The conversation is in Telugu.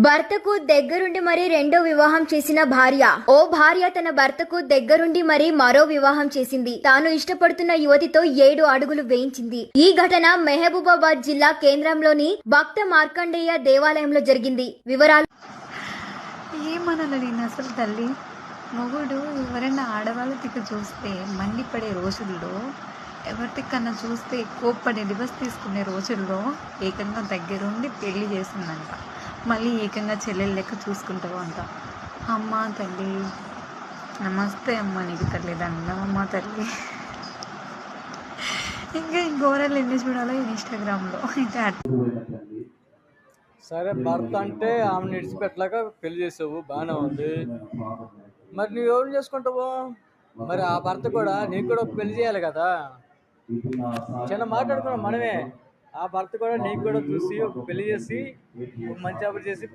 భర్తకు దగ్గరుండి మరీ రెండో వివాహం చేసిన భార్య. ఓ భార్య తన భర్తకు దగ్గరుండి మరీ మరో వివాహం చేసింది. తాను ఇష్టపడుతున్న యువతితో 7 అడుగులు వేయించింది. ఈ ఘటన మహబూబాబాద్ జిల్లా కేంద్రంలోని భక్త మార్కండేయ దేవాలయంలో జరిగింది. వివరాలు ఏమనాలి అసలు తల్లి. మొగుడు ఎవరైనా ఆడవాళ్ళ తిక్క చూస్తే మండిపడే రోజుల్లో, ఎవరికన్నా చూస్తే కోప్పడే డివోర్స్ తీసుకునే రోజుల్లో ఏకంగా దగ్గరుండి పెళ్లి చేసిందంట. మళ్ళీ ఏకంగా చెల్లెలు లెక్క చూసుకుంటావు అంట. అమ్మ తల్లి, నమస్తే అమ్మ నీకు తల్లి, దండమమ్మ తల్లి. ఇంకా ఘోరాలు ఎన్ని చూడాలో ఇన్స్టాగ్రామ్లో. ఇంకా సరే, భర్త అంటే ఆమెను విడిచిపెట్టలేక పెళ్లి చేసావు, బాగానే ఉంది. మరి నువ్వు ఎవరు చేసుకుంటావు? మరి ఆ భర్త కూడా నీకు కూడా పెళ్లి చేయాలి కదా. చిన్న మాట్లాడుకున్నాం మనమే. ఆ భర్త కూడా నీకు కూడా చూసి ఒక పెళ్లి చేసి ఒక మంచి ఆపర్ చేసి